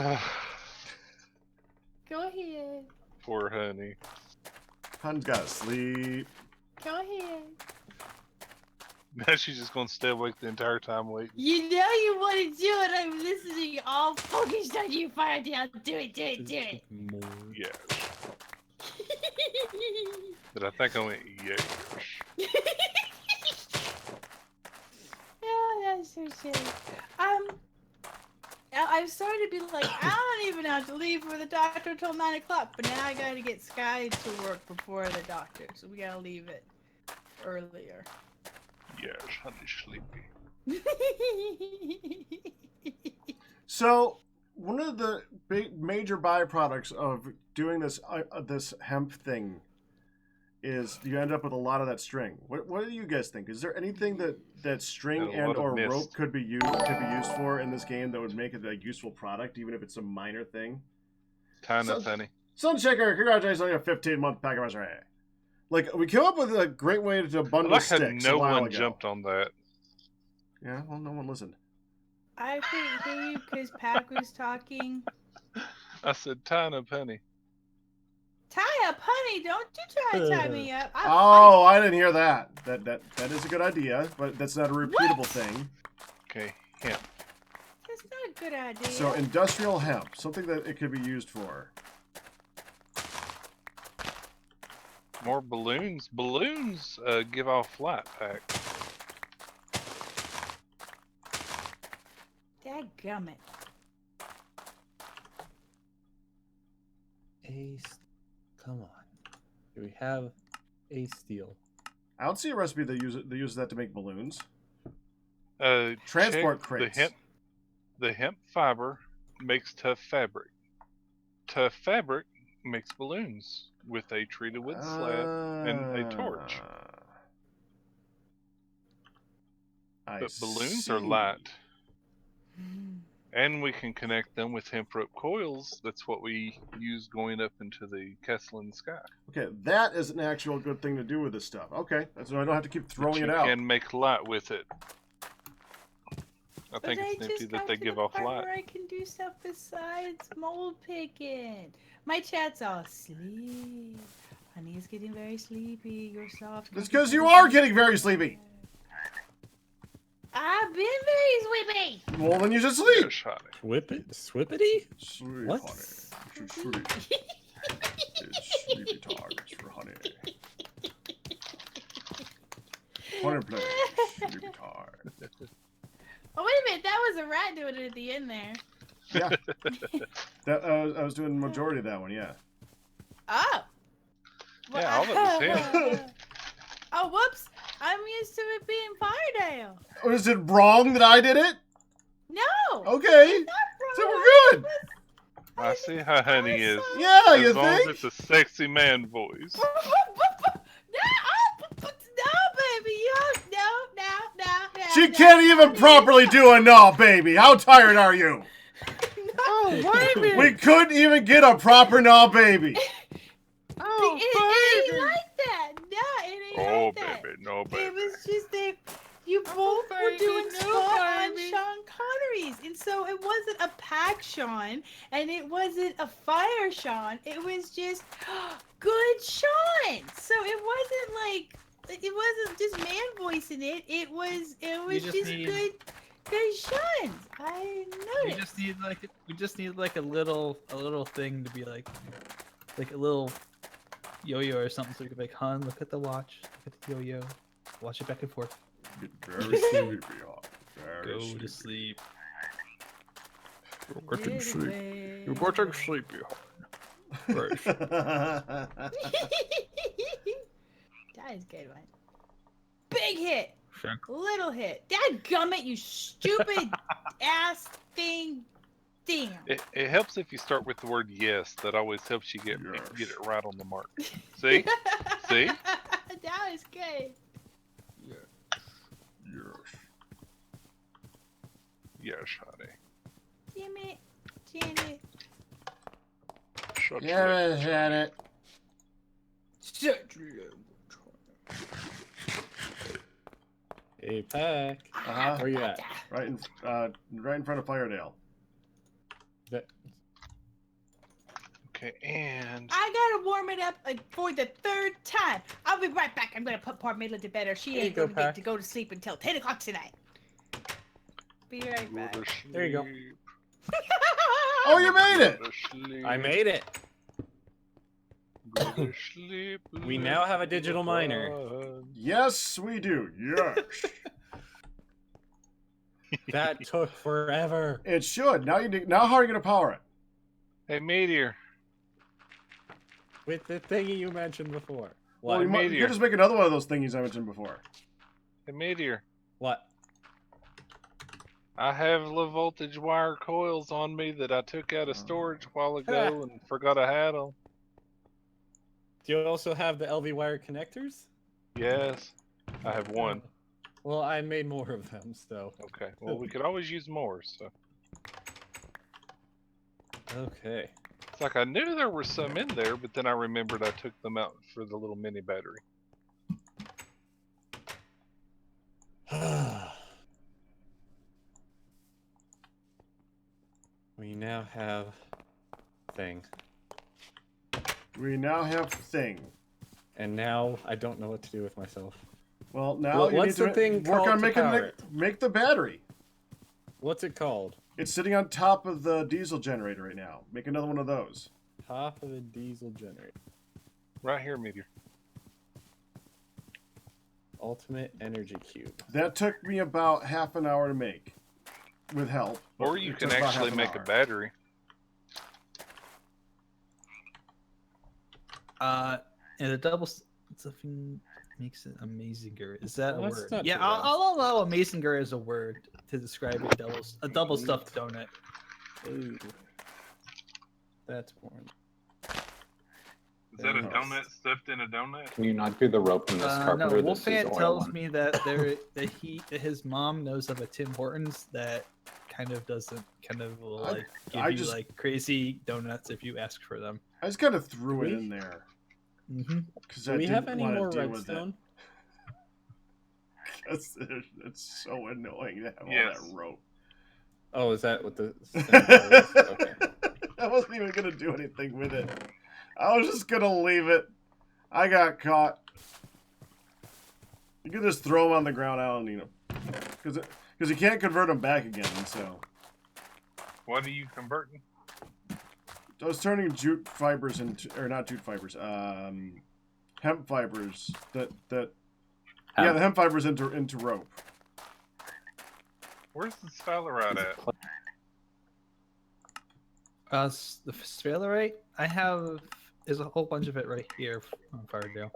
Go ahead. Poor honey. Hun's gotta sleep. Go ahead. Now she's just gonna stay awake the entire time waiting. You know you want to do it. I'm listening all focused on you, Firedale. Do it, do it, do it. Yes. But I think I went yes. Oh, that's so silly. I'm starting to be like, I don't even have to leave for the doctor until 9 o'clock, but now I gotta get Sky to work before the doctor, so we gotta leave it earlier. Yes, honey's sleepy. So one of the big major byproducts of doing this this hemp thing is you end up with a lot of that string. What do you guys think? Is there anything that string And a lot and of or mist. rope could be used for in this game that would make it a useful product, even if it's a minor thing? Kind So- of honey. Sunshaker, congratulations on your 15-month pack of Hey. Like, we came up with a great way to I bundle like how sticks no a while one ago. jumped on that. Yeah, well, no one listened. I couldn't hear you because Pack was talking. I said tying up honey. Tie up, honey. Don't you try to tie me up. I'm Oh, I didn't hear that. That is a good idea, but that's not a repeatable What? thing. Okay, hemp. That's not a good idea. So industrial hemp, something that it could be used for. More balloons. Balloons give off light pack. Dadgummit. Come on. Do we have a steel? I don't see a recipe that uses that to make balloons. Check Transport crates. The hemp fiber makes tough fabric. Tough fabric makes balloons with a treated wood slab and a torch. But balloons are light. And we can connect them with hemp rope coils. That's what we use going up into the castle in the sky. Okay, that is an actual good thing to do with this stuff. Okay, so I don't have to keep throwing it out. You can make light with it. I think it's nifty that they give off light. I can do stuff besides mold picking. My chat's all asleep. Honey is getting very sleepy. You're soft. It's because you are getting very sleepy. I've been very sleepy. Well, then you should sleep. Swippity? Sleep, What? honey. You should sleep. It's sleepy time. It's for honey. Honey play. Sleepy time. Oh, wait a minute. That was a rat doing it at the end there. Yeah. I was doing the majority of that one, yeah. Oh. Yeah, all that was him. Oh, whoops. I'm used to it being Firedale. Is it wrong that I did it? No. Okay. It's not wrong. So we're good. I see how honey is. Yeah, you as long think? as it's a sexy man voice. No, baby. No. She can't even properly do a no, baby. How tired are you? No, baby. We couldn't even get a proper no, baby. Oh, it ain't like that. No, it ain't like that. Baby, no, baby. It was just that you both were doing spot on Sean Connery's. And so it wasn't a pack Sean, and it wasn't a fire Sean. It was just good Sean. So it wasn't just man voicing it. It was just good Sean. I know it. We just need like a little thing to be like a little yo-yo or something, so we could be like, hon, look at the watch, look at the yo-yo, watch it back and forth. Get very sleepy, Go to sleep. You're getting sleepy. You're getting sleepy, hon. That is a good one. Big hit. Little hit. Dadgummit, you stupid ass thing. Damn. It helps if you start with the word yes. That always helps you get it right on the mark. See? See? That was good. Yes, honey. Damn it. Janet. Shut Yeah, Janet. Hey, Pack. Where you at? Right in front of Firedale. Okay, and I gotta warm it up for the third time. I'll be right back. I'm gonna put Parmela to bed, or she ain't gonna get to go to sleep until 10 o'clock tonight. Be right back. There you go. Oh, you made it! I made it. Go to sleep, We now have a digital miner. Yes, we do. Yes. That took forever. It should. Now how are you gonna power it? Hey, Meteor. With the thingy you mentioned before. Well, What? you could just make another one of those thingies I mentioned before. Hey, Meteor. What? I have low voltage wire coils on me that I took out of storage a while ago and forgot I had them. Do you also have the LV wire connectors? Yes, I have one. Well, I made more of them, so. Okay, well, we could always use more, so. Okay. It's like I knew there were some in there, but then I remembered I took them out for the little mini battery. We now have thing. We now have thing. And now I don't know what to do with myself. Well, now you need to work on make the battery. What's it called? It's sitting on top of the diesel generator right now. Make another one of those. Top of the diesel generator. Right here, Meteor. ultimate energy cube. That took me about half an hour to make, with help. Or you can actually make a battery. And a double stuffing makes it amazinger. Is that Well, a that's word? not Yeah, too bad. I'll allow amazinger as a word to describe a double stuffed donut. Ooh. That's boring. Is that a donut stuffed in a donut? Can you not do the rope in this No, carpenter? This is Wolfant oil tells one. me that his mom knows of a Tim Hortons that kind of will like give you like crazy donuts if you ask for them. I just kind of threw it in there. Do we have any more redstone? It's so annoying to have all that rope. Oh, is that what the is? Okay. I wasn't even gonna do anything with it. I was just gonna leave it. I got caught. You can just throw them on the ground. I don't need them because you can't convert them back again. So What are you converting? I was turning jute fibers into, or not jute fibers, hemp fibers. The hemp fibers into rope. Where's the sphalerite at? The sphalerite, there's a whole bunch of it right here on Fardale.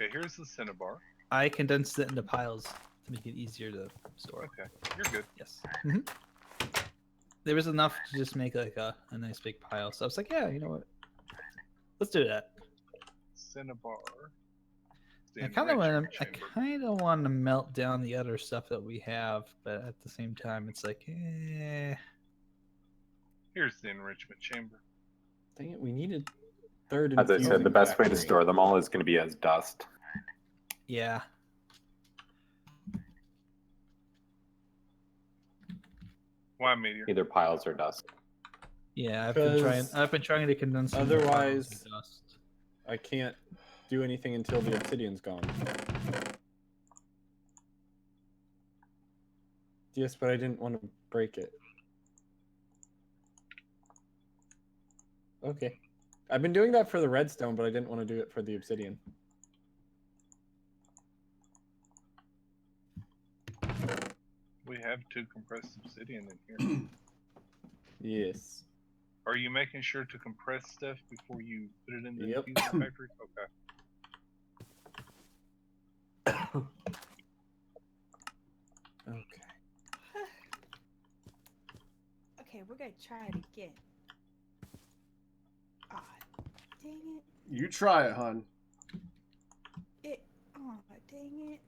Okay, here's the cinnabar. I condensed it into piles to make it easier to store. Okay, you're good. Yes. There was enough to just make like a nice big pile. So I was like, yeah, you know what? Let's do that. Cinnabar. I kind of want to melt down the other stuff that we have, but at the same time, it's like, Here's the enrichment chamber. Dang it, we needed third. As I said, the best way to store them all is going to be as dust. Yeah. Why meteor? Either piles or dust. Yeah, I've been trying to condense. Otherwise, dust. I can't do anything until the obsidian's gone. Yes, but I didn't want to break it. Okay. I've been doing that for the redstone, but I didn't want to do it for the obsidian. We have 2 compressed obsidian in here. Yes. Are you making sure to compress stuff before you put it in the Yep. diffuser factory? Okay. Okay. Okay, we're gonna try it again. Ah, dang it. You try it, hon. Oh, dang it.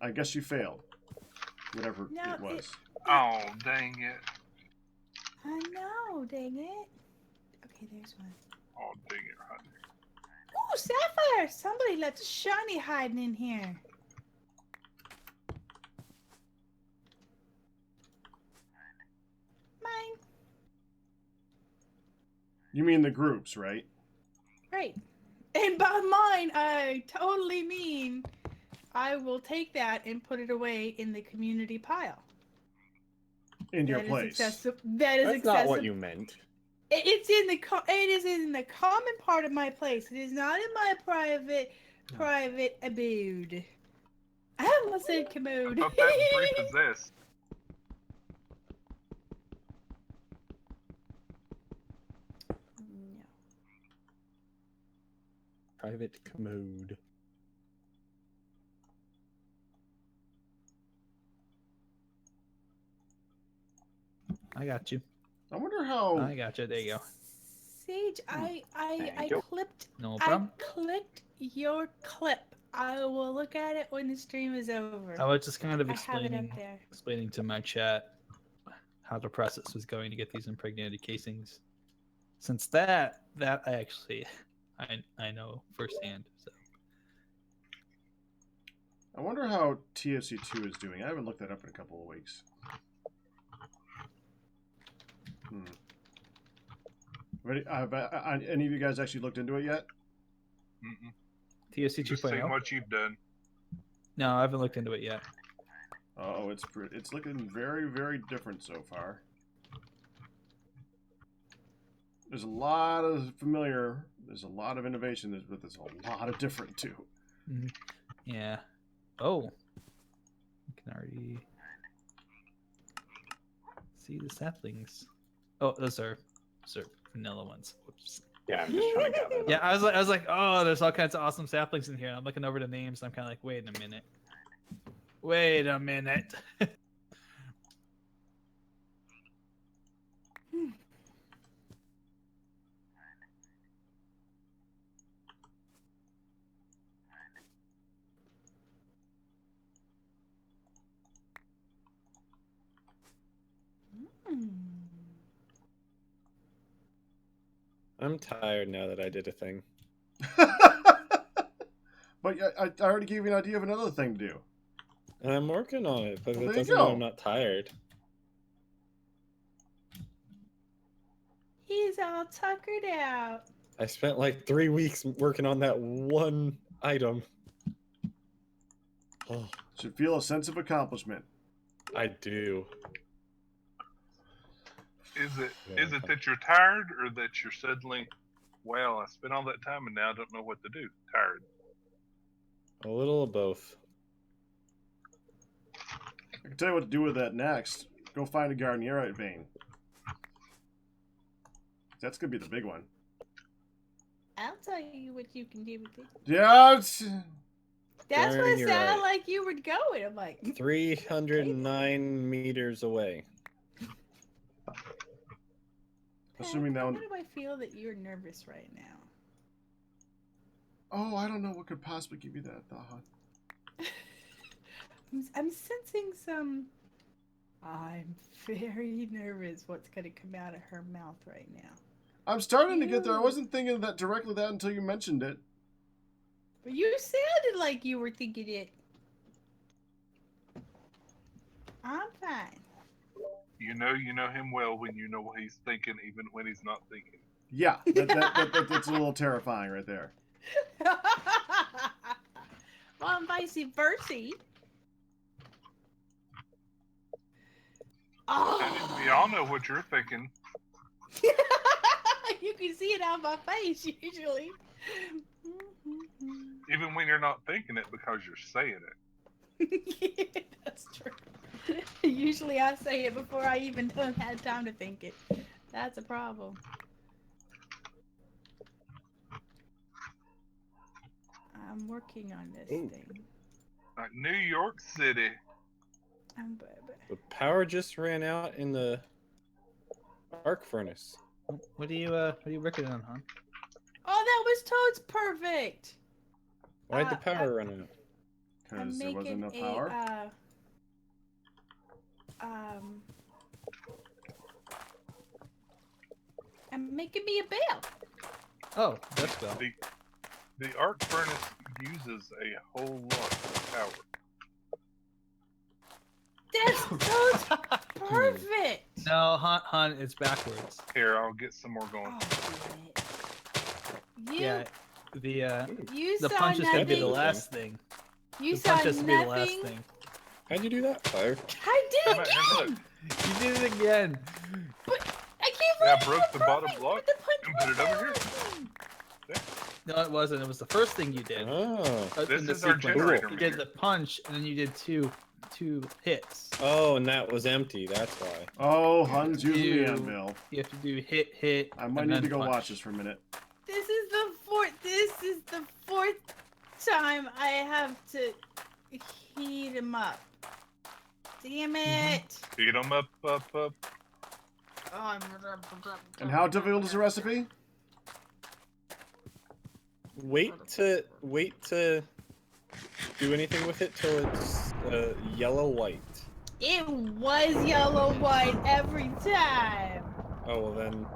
I guess you failed. Whatever it was. Oh, dang it. I know, dang it. Okay, there's one. Oh, dang it, honey. Ooh, sapphire! Somebody left a shiny hiding in here. Mine. You mean the groups, right? Right. And by mine, I totally mean I will take that and put it away in the community pile. In your place. That is That's accessible. not what you meant. It is in the common part of my place. It is not in my private abode. I almost said commode. I thought that was repossessed. No. Private commode. I got you. I wonder how. I got you. There you go. Sage, I clipped. No problem. I clipped your clip. I will look at it when the stream is over. I was just kind of I have it up explaining there. to my chat how the process was going to get these impregnated casings. Since that I actually I know firsthand. So I wonder how TFC 2 is doing. I haven't looked that up in a couple of weeks. Have any of you guys actually looked into it yet? Mm-mm. TFC Just seeing 2.0. what you've done. No, I haven't looked into it yet. Oh, it's looking very, very different so far. There's a lot of familiar. There's a lot of innovation, but there's a lot of different too. Yeah. Oh. You can already see the saplings. Oh, those are vanilla ones. Whoops. Yeah, I'm just trying to gather them. Yeah, I was like, oh, there's all kinds of awesome saplings in here. And I'm looking over the names. And I'm kind of like, wait a minute. Wait a minute. I'm tired now that I did a thing. But I already gave you an idea of another thing to do. And I'm working on it, but Well, it there you doesn't mean go. I'm not tired. He's all tuckered out. I spent like 3 weeks working on that one item. Oh, Should feel a sense of accomplishment. I do. Is it Yeah, is it that you're tired, or that you're suddenly, well, I spent all that time and now I don't know what to do? Tired. A little of both. I can tell you what to do with that next. Go find a Garnierite vein. That's gonna be the big one. I'll tell you what you can do with it. Yeah. That's what it You're sounded right. like you were going. I'm like, 309 meters away. Assuming that How one. do I feel that you're nervous right now? Oh, I don't know what could possibly give you that thought. I'm sensing some. I'm very nervous. What's gonna come out of her mouth right now? I'm starting to get there. I wasn't thinking of that directly that until you mentioned it. But you sounded like you were thinking it. I'm fine. You know him well when you know what he's thinking, even when he's not thinking. Yeah, that's a little terrifying right there. Well, and vice versa. Oh. And we all know what you're thinking. You can see it on my face usually. Even when you're not thinking it, because you're saying it. Yeah, that's true. Usually I say it before I even done had time to think it. That's a problem. I'm working on this thing. Like New York City. The power just ran out in the arc furnace. What are you working on, hon? Oh, that was Toad's perfect. Why'd the power run out? Because there wasn't enough power. I'm making me a bell. Oh, that's well. The arc furnace uses a whole lot of power. That's Toad's perfect. No, hon, it's backwards. Here, I'll get some more going. Oh, damn it. Yeah, You the saw punch is gonna be the nothing. last thing. You The saw punch has to be the last nothing. thing. How'd you do that, Fire? I did Come it on, again. look. You did it again. But I can't Yeah, I believe broke you're the bottom perfect, block but the punch and put it was over here. awesome. No, it wasn't. It was the first thing you did. Oh. This in the is our sequence. generator You did meter. the punch, and then you did two hits. Oh, and that was empty. That's why. Oh, Hun's using the You- anvil. You have to do hit. I might and need then to go punch. watch this for a minute. This is the fourth time I have to heat him up. Damn it! Beat them up. Oh, And how difficult is the recipe? Wait to do anything with it till it's yellow white. It was yellow white every time. Oh well then.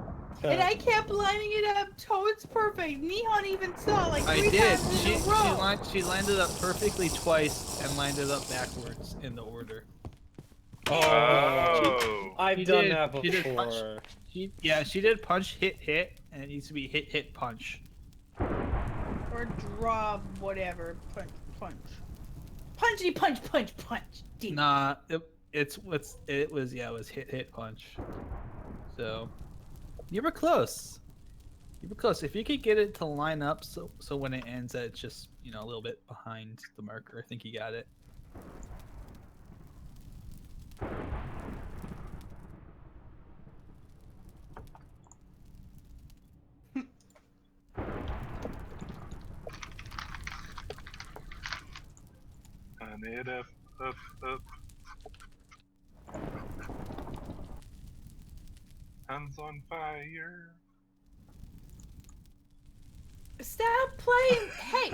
And I kept lining it up. Toad's perfect. Nihon even saw it like I 3 did. times She in a row. she lined it up perfectly twice and lined it up backwards in the order. Oh. I've She done did- that she did punch. before. She did punch hit, and it needs to be hit punch. Or draw whatever. Punch. Punchy punch. Damn. Nah, it was hit punch. So you were close. Keep it close. If you could get it to line up, so when it ends, it's just a little bit behind the marker. I think you got it. And it up. Hands on fire. Stop playing. Hey.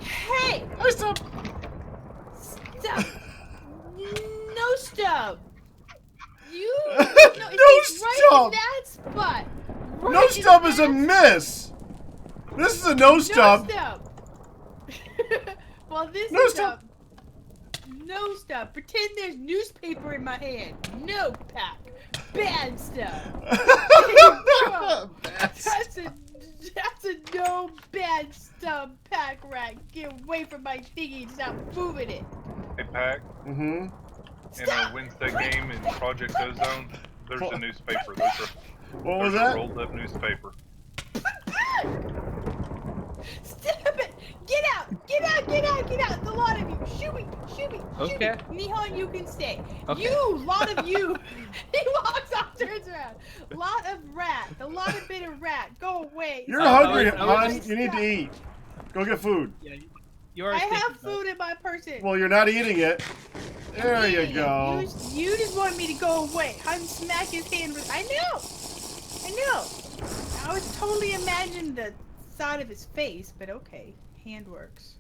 Hey. I stop. Stop. No stop. You. No it's right stop. in that spot. Right No in stop is a that miss. This is a no stop. No stop. Well, this No is stop. No stop. Pretend there's newspaper in my hand. No pack. Bad stuff. That's a no bad stuff pack rack. Get away from my thingy. Stop moving it. Hey, Pack. Mm-hmm. In our Wednesday game in Project Ozone, there's a newspaper. What was There's that? a rolled up newspaper. Stop it! Get out! Get out! Get out! Get out! The lot of you! Shoot me! Shoot me! Okay. Shoot me! Nihon, you can stay. Okay. You! Lot of you! He walks off, turns around. Lot of rat. The lot of bit of rat. Go away. You're I hungry, was- hon. You need to eat. Go get food. Yeah, you are. I have food in my person. Well, you're not eating it. There you Eating it. go. You just want me to go away. I'm smack his hand with. I know. I was totally imagining the side of his face, but okay. Hand works.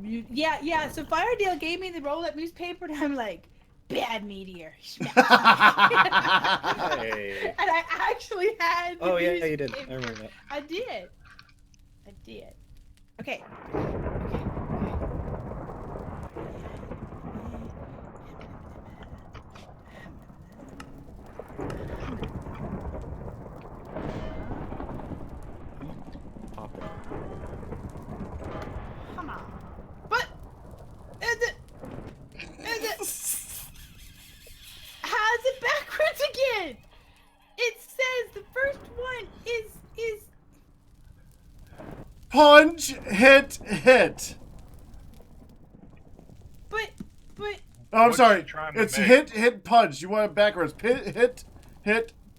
Yeah. So Firedale gave me the roll-up newspaper, and I'm like, bad meteor. Hey. And I actually had. The Oh yeah, you did. newspaper. I remember that. I did. Okay. Pop it. Come on. But how's it backwards again? It says the first one is Punch, hit. but Oh, I'm What's sorry. she trying to It's make? hit, punch. You want it backwards. Hit,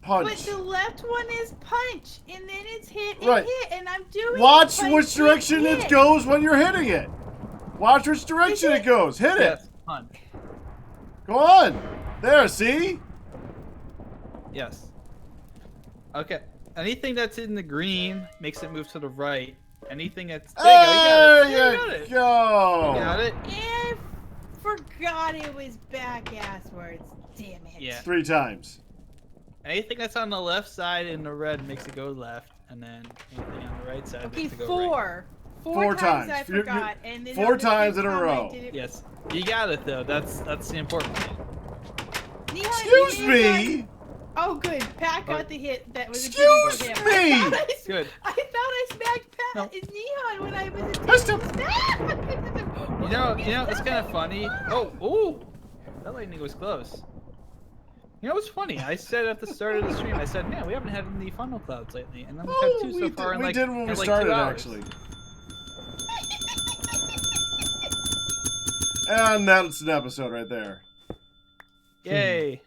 punch. but the left one is punch, and then it's hit and Right. hit, and I'm doing Watch punch, which direction hit, it goes when you're hitting it. Watch which direction it goes. Hit it. Yes. Punch. Go on. There, see? Yes. Okay. Anything that's in the green makes it move to the right. Anything that's There you got it. you go. You got it. I forgot it was back asswards. Damn it. Yeah. 3 times. Anything that's on the left side in the red makes it go left, and then anything on the right side Okay, makes it go right. Four times. I You're- forgot, and then 4 on the times fifth in a time I row. did it- Yes. You got it though. That's the important thing. Nihon, Excuse you did me. not- Oh, good. Pat got the hit. That was Excuse a good hit for me. him. Good. I thought I smacked Pat. No. It's Nihon when I was Listen. You know, it's kind of funny. Oh, that lightning was close. You know what's funny? I said at the start of the stream, I said, man, we haven't had any funnel clouds lately, and then we've had 2 so far in we like did when in we like 2 started, hours. actually. And that's an episode right there. Yay!